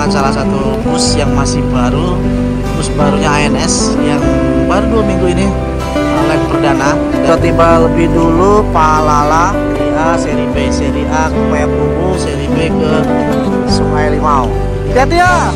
merupakan salah satu bus yang masih baru, bus barunya ANS yang baru 2 minggu ini live perdana. Tiba lebih dulu Palala seri A, seri B, seri A ke Payakumbuh, seri B ke Sungai Limau. Hati-hati ya.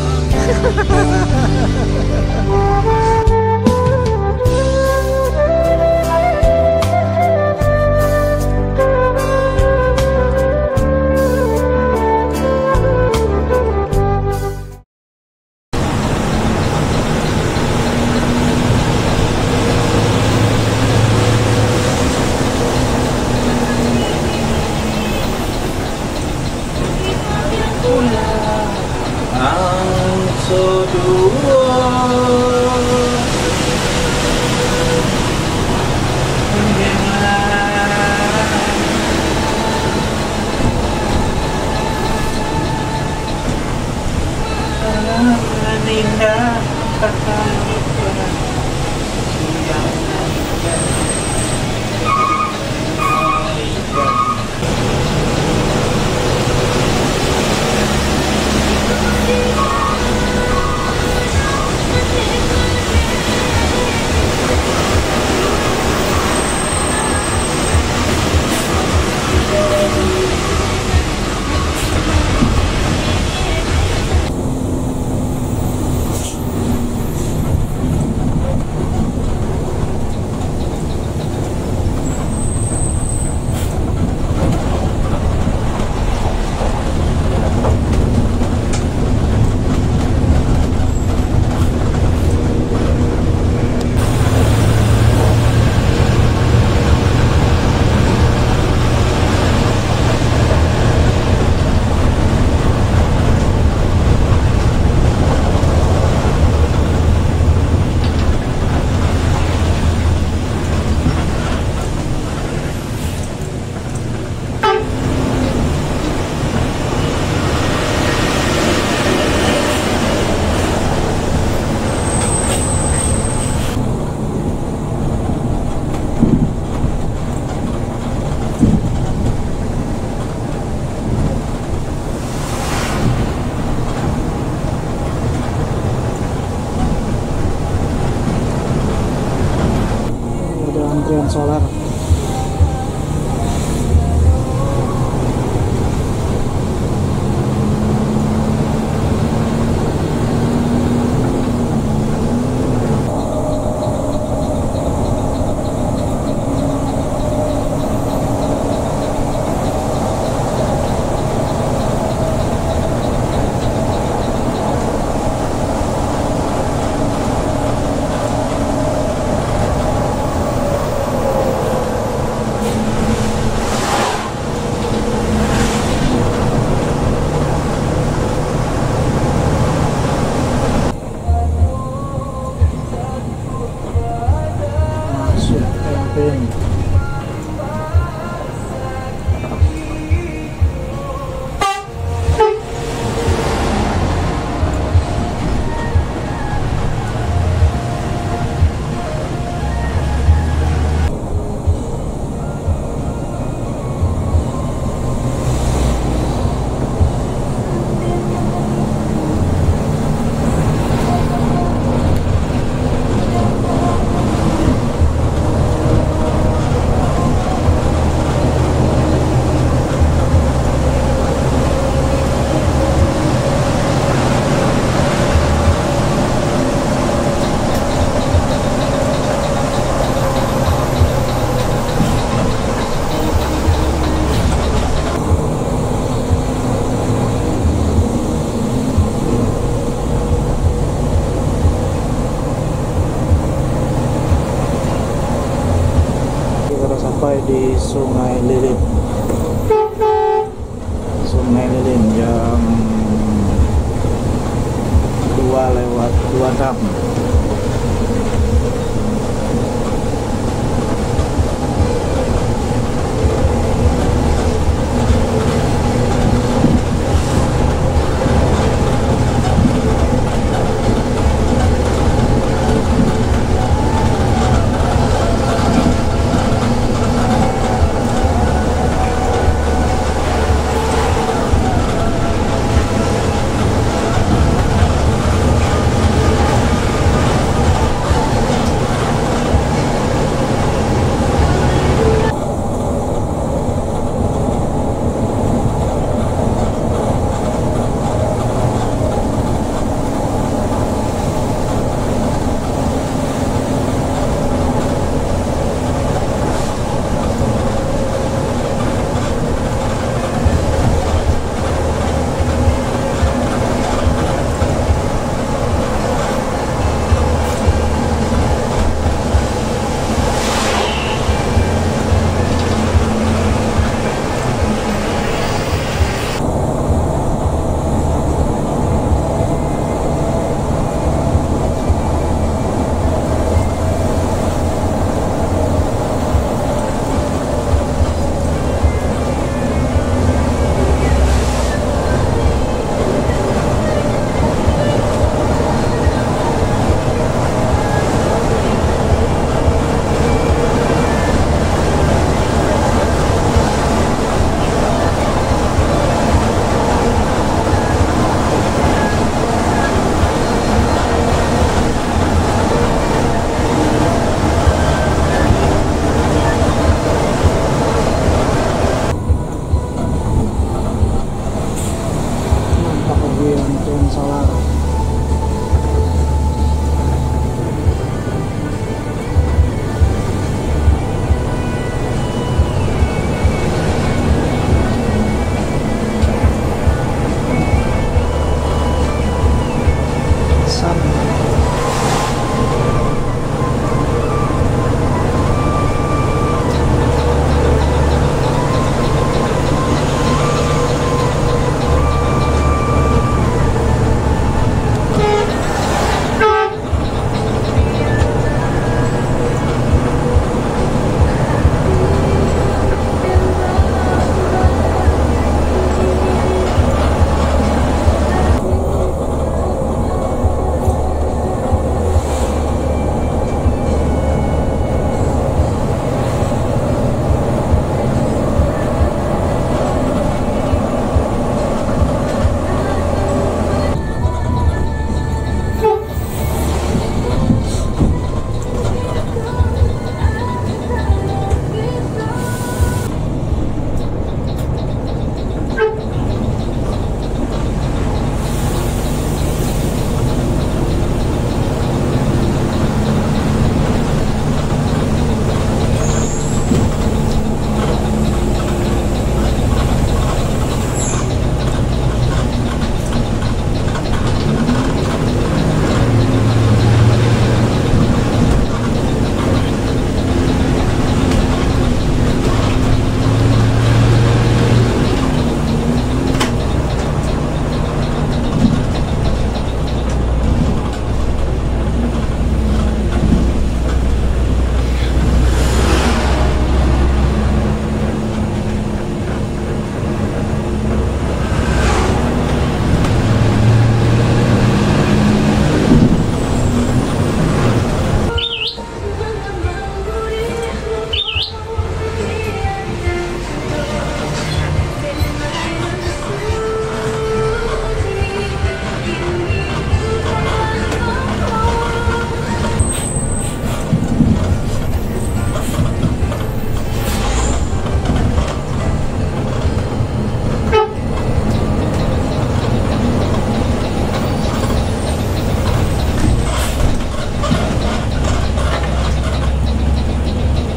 Antrian solar. Di Sungai Lilin. Sungai Lilin jam 2:02.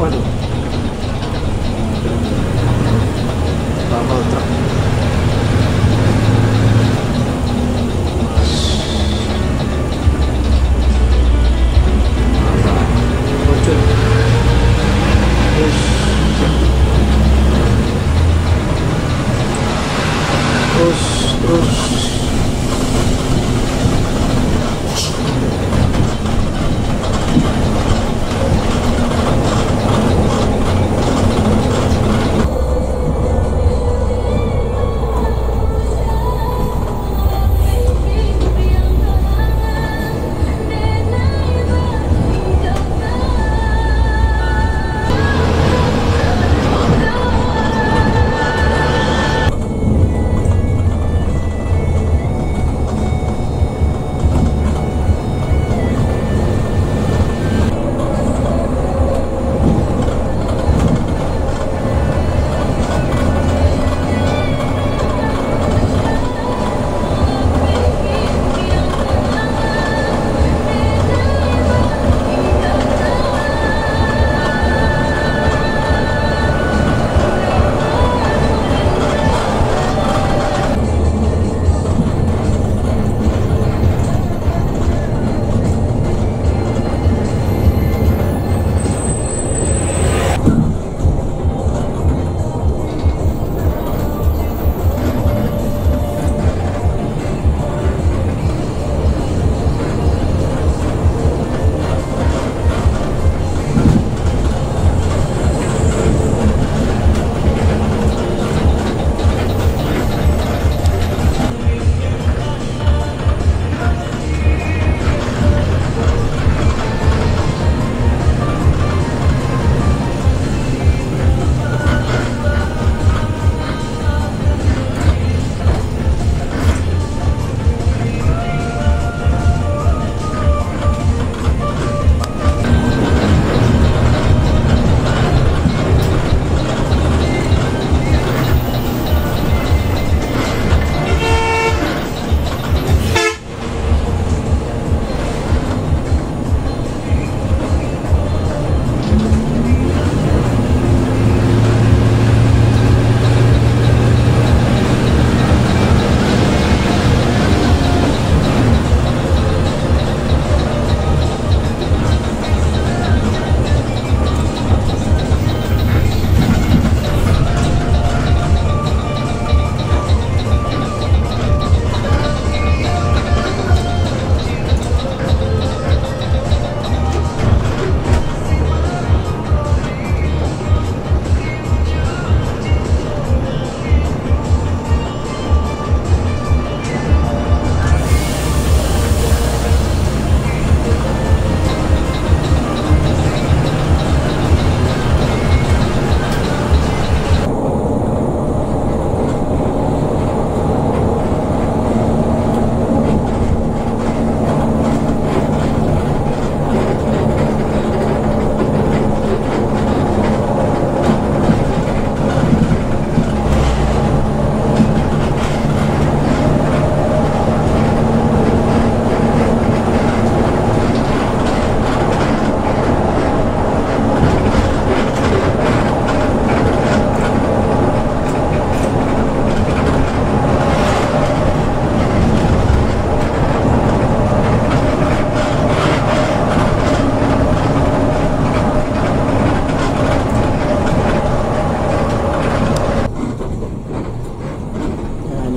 Waduh. Bubble truck.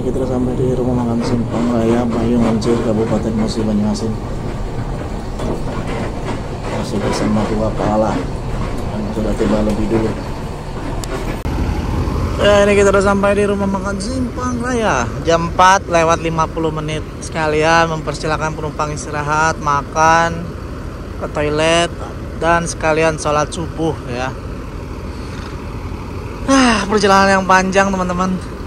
Terus sampai di rumah makan Simpang Raya Payung Ancir, Kabupaten Musi Banyuasin. Masih bersama dua pala yang sudah tiba lebih dulu. Ya, ini kita udah sampai di rumah makan Simpang Raya. Jam 4 lewat 50 menit. Sekalian mempersilahkan penumpang istirahat, makan, ke toilet, dan sekalian sholat subuh ya. Perjalanan yang panjang teman-teman.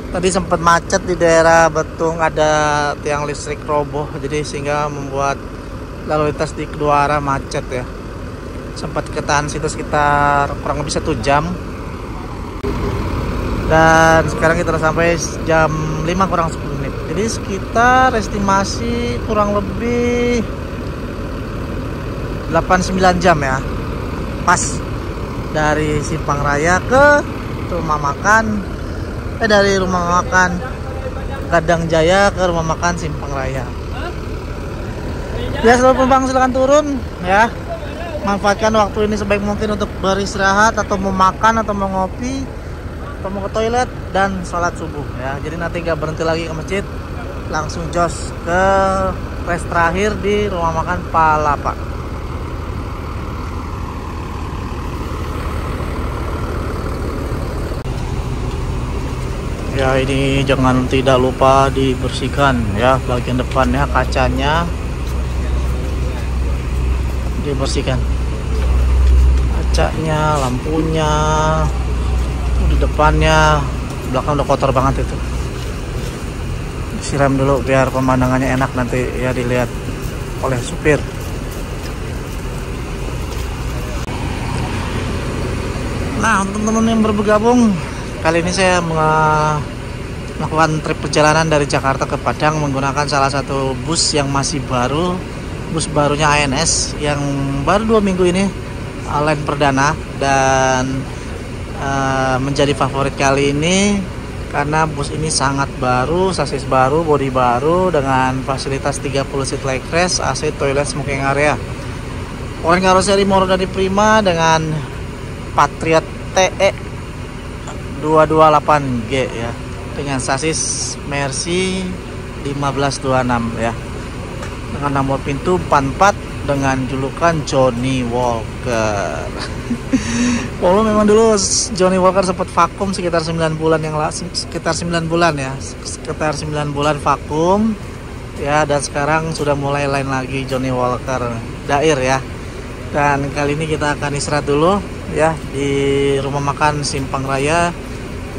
Tadi sempat macet di daerah Betung, ada tiang listrik roboh, jadi sehingga membuat lalu lintas di kedua arah macet ya. Sempat ketahan situ sekitar kurang lebih 1 jam. Dan sekarang kita udah sampai jam 5 kurang 10 menit. Jadi sekitar estimasi kurang lebih 8-9 jam ya. Pas dari Simpang Raya ke rumah makan dari rumah makan Gadang Jaya ke rumah makan Simpang Raya. Ya, seluruh penumpang silakan turun ya. Manfaatkan waktu ini sebaik mungkin untuk beristirahat atau mau makan atau mau ngopi atau mau ke toilet dan sholat subuh ya. Jadi nanti gak berhenti lagi ke masjid, langsung jos ke rest terakhir di rumah makan Palapa. Ya, ini jangan tidak lupa dibersihkan ya, bagian depannya kacanya dibersihkan, kacanya, lampunya, di depannya, belakang udah kotor banget itu. Siram dulu biar pemandangannya enak nanti ya dilihat oleh supir. Nah, untuk teman-teman yang baru bergabung, kali ini saya melakukan trip perjalanan dari Jakarta ke Padang menggunakan salah satu bus yang masih baru, bus barunya ANS yang baru 2 minggu ini, line perdana, dan menjadi favorit kali ini karena bus ini sangat baru, sasis baru, bodi baru dengan fasilitas 30 seat leg rest, AC, toilet, smoking area. Orang karoseri Moro dari Prima dengan Patriot TE 228G ya, dengan sasis Mercy 1526 ya, dengan nomor pintu 44 dengan julukan Johnny Walker. Walau memang dulu Johnny Walker sempat vakum sekitar 9 bulan yang sekitar 9 bulan ya, sekitar 9 bulan vakum ya, dan sekarang sudah mulai lain lagi Johnny Walker Dair ya. Dan kali ini kita akan istirahat dulu ya di rumah makan Simpang Raya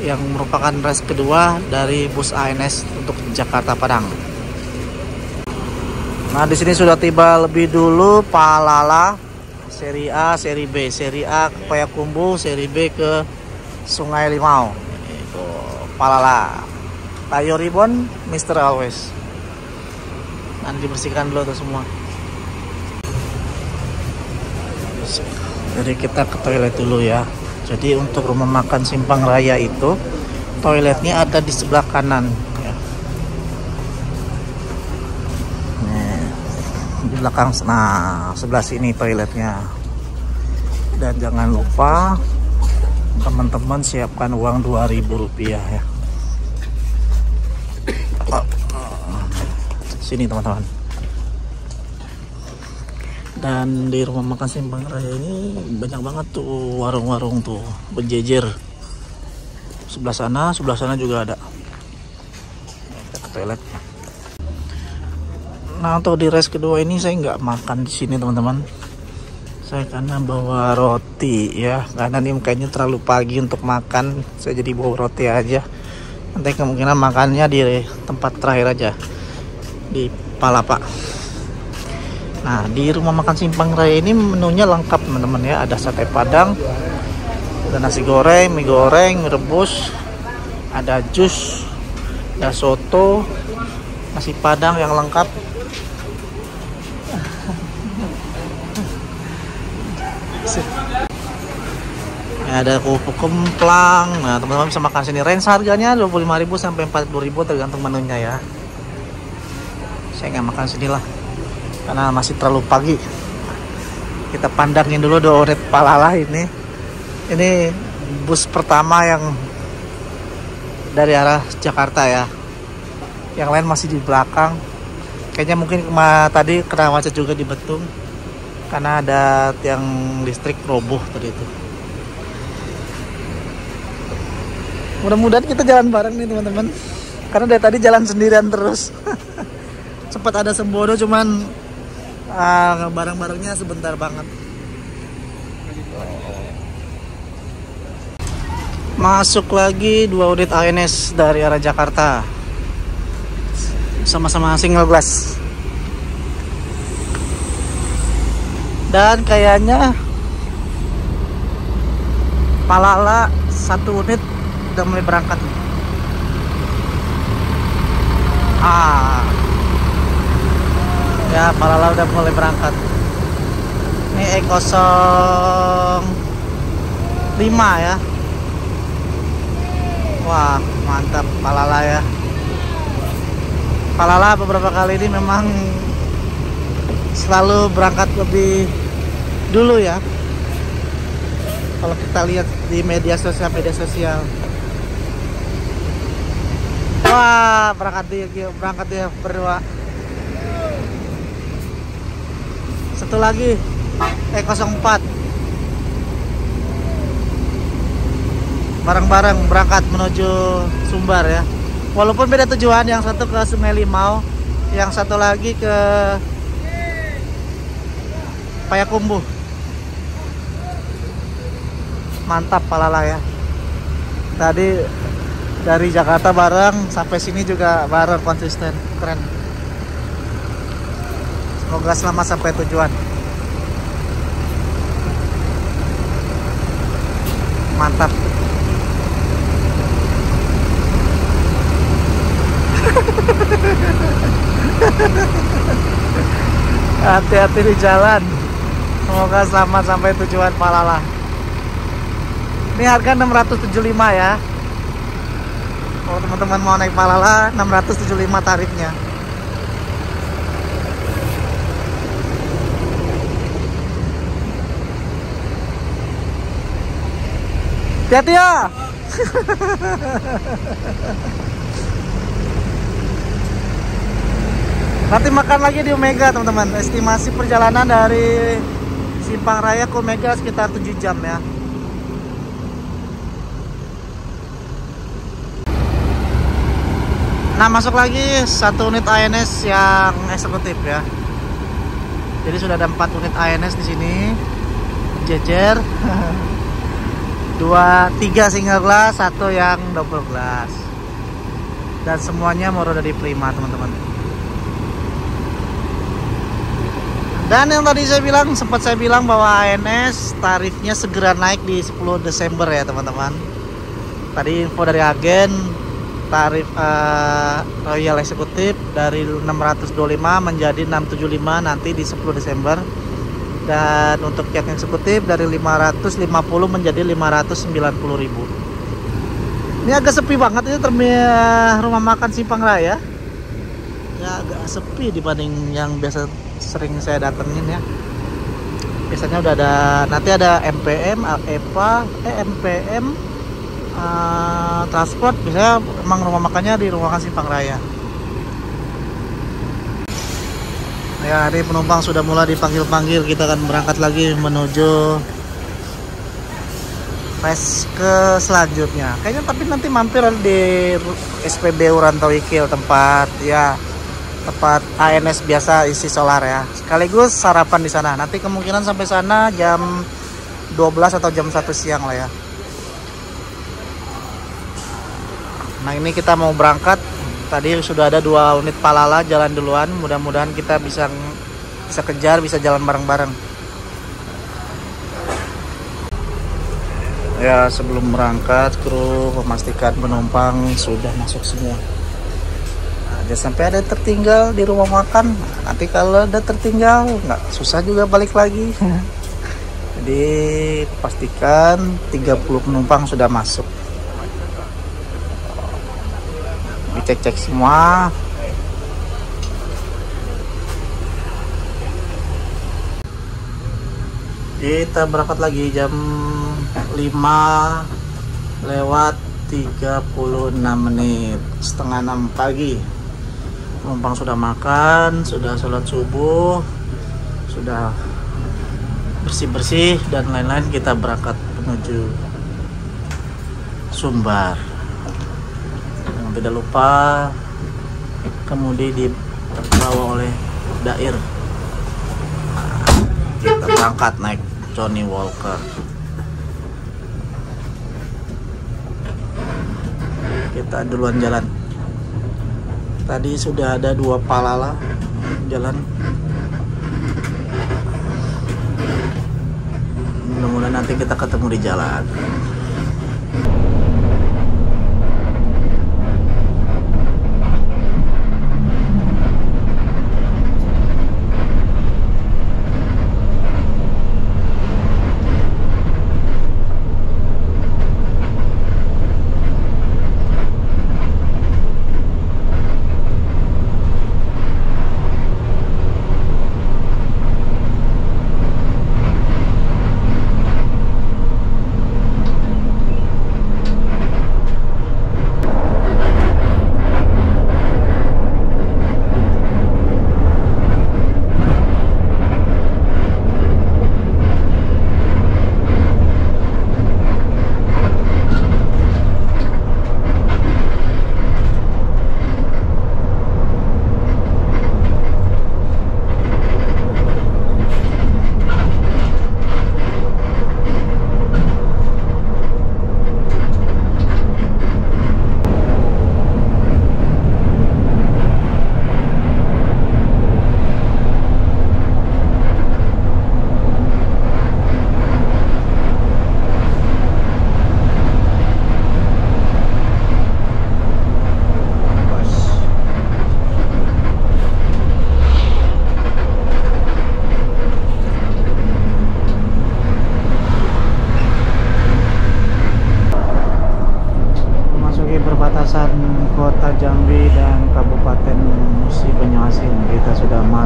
yang merupakan rest kedua dari bus ANS untuk Jakarta Padang. Nah, di sini sudah tiba lebih dulu Palala seri A, seri B. Seri A ke Payakumbuh, seri B ke Sungai Limau. Itu Palala. Tayo Ribbon, Mr. Always. Nanti dibersihkan dulu tuh semua. Jadi kita ke toilet dulu ya. Jadi untuk rumah makan Simpang Raya itu toiletnya ada di sebelah kanan ya. Di belakang, nah sebelah sini toiletnya. Dan jangan lupa teman-teman siapkan uang Rp2.000 ya. Sini teman-teman. Dan di rumah makan Simpang Raya ini banyak banget tuh warung-warung tuh berjejer. Sebelah sana juga ada. Kita ke toilet. Nah, untuk di rest kedua ini saya nggak makan di sini teman-teman. Saya karena bawa roti ya, karena ini kayaknya terlalu pagi untuk makan, saya jadi bawa roti aja. Nanti kemungkinan makannya di tempat terakhir aja, di Palapa. Nah, di rumah makan Simpang Raya ini menunya lengkap teman-teman ya. Ada sate padang, ada nasi goreng, mie goreng, mie rebus, ada jus, ada soto, nasi padang yang lengkap. Ada kerupuk kemplang. Nah, teman-teman bisa makan sini. Range harganya 25.000 sampai 40.000 tergantung menunya ya. Saya nggak makan sini lah karena masih terlalu pagi. Kita pandangin dulu Doret Palala ini. Ini bus pertama yang dari arah Jakarta ya. Yang lain masih di belakang. Kayaknya mungkin tadi kena macet juga di Betung karena ada tiang listrik roboh tadi itu. Mudah-mudahan kita jalan bareng nih teman-teman, karena dari tadi jalan sendirian terus. Sempat ada sembodo cuman barang-barangnya sebentar banget. Masuk lagi 2 unit ANS dari arah Jakarta, sama-sama single glass. Dan kayaknya Palala 1 unit udah mulai berangkat. Ya, Palala udah mulai berangkat. Ini E0 ya. Wah, mantap Palala ya. Palala beberapa kali ini memang selalu berangkat lebih dulu ya. Kalau kita lihat di media sosial. Wah, berangkat dia berdua. Satu lagi 04. Bareng-bareng berangkat menuju Sumbar ya. Walaupun beda tujuan, yang satu ke Sungai Limau, yang satu lagi ke Payakumbuh. Mantap Palala ya. Tadi dari Jakarta bareng, sampai sini juga bareng, konsisten, keren. Semoga selamat sampai tujuan. Mantap. Hati-hati di jalan. Semoga selamat sampai tujuan Palala. Ini harga 675 ya. Kalau teman-teman mau naik Palala, 675 tarifnya. Hati-hati ya. Nanti makan lagi di Omega teman-teman. Estimasi perjalanan dari Simpang Raya ke Omega sekitar 7 jam ya. Nah, masuk lagi satu unit ANS yang eksekutif ya. Jadi sudah ada 4 unit ANS di sini. Jejer. 3 single glass, 1 yang double glass. Dan semuanya mau roda di Prima teman-teman. Dan yang tadi sempat saya bilang bahwa ANS tarifnya segera naik di 10 Desember ya teman-teman. Tadi info dari agen, tarif Royal Eksekutif dari 625 menjadi 675 nanti di 10 Desember. Dan untuk yang eksekutif dari 550 menjadi 590.000. Ini agak sepi banget, ini rumah makan Simpang Raya. Ya agak sepi dibanding yang biasa sering saya datengin ya. Biasanya udah ada, nanti ada MPM, EPA, MPM, transport. Biasanya emang rumah makannya di rumah makan Simpang Raya. Ya, ini penumpang sudah mulai dipanggil-panggil. Kita akan berangkat lagi menuju fase ke selanjutnya. Kayaknya tapi nanti mampir di SPBU Rantau Ikil, tempat ANS biasa isi solar ya. Sekaligus sarapan di sana. Nanti kemungkinan sampai sana jam 12 atau jam 1 siang lah ya. Nah, ini kita mau berangkat. Tadi sudah ada 2 unit Palala jalan duluan. Mudah-mudahan kita bisa kejar, bisa jalan bareng-bareng. Ya, sebelum berangkat kru memastikan penumpang sudah masuk semua. Jangan sampai ada yang tertinggal di rumah makan. Nanti kalau ada tertinggal, nggak susah juga balik lagi. Jadi pastikan 30 penumpang sudah masuk. Dicek-cek semua. Kita berangkat lagi jam 5:36, setengah 6 pagi. Penumpang sudah makan, sudah sholat subuh, sudah bersih-bersih dan lain-lain. Kita berangkat menuju Sumbar. Yang tidak lupa kemudi dibawa oleh Dair. Kita berangkat naik Johnny Walker. Kita duluan jalan. Tadi sudah ada 2 Palala jalan. Mudah-mudahan nanti kita ketemu di jalan.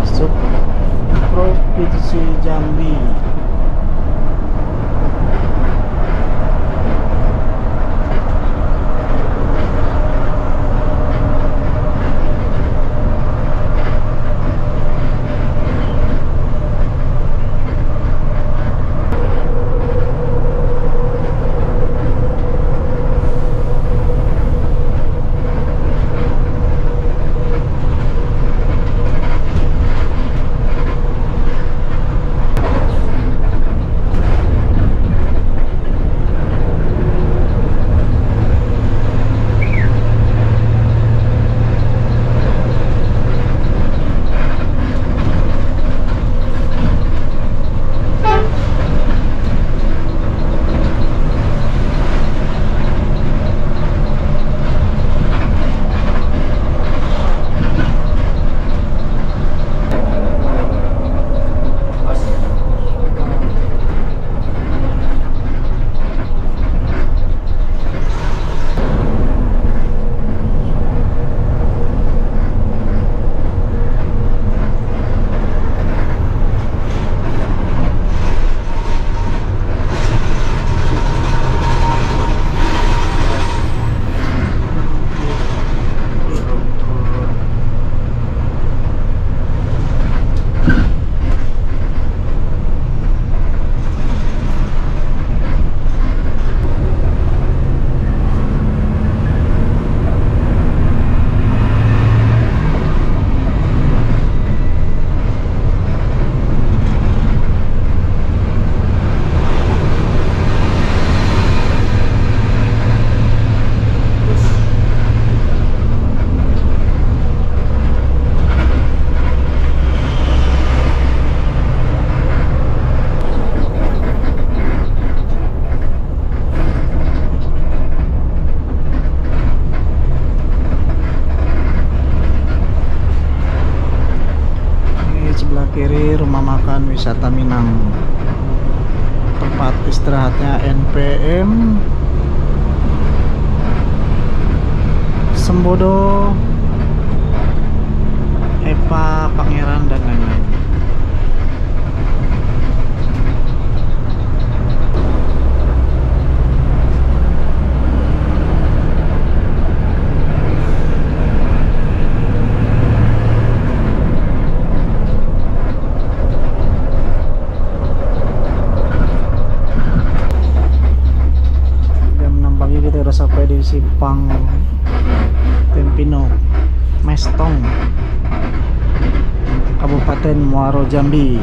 masuk Provinsi Jambi. Kiri rumah makan wisata Minang, tempat istirahatnya NPM, Sembodo, Epa, Pangeran, dan lain-lain. Kita udah sampai di Simpang Tempino Mestong, Kabupaten Muaro Jambi.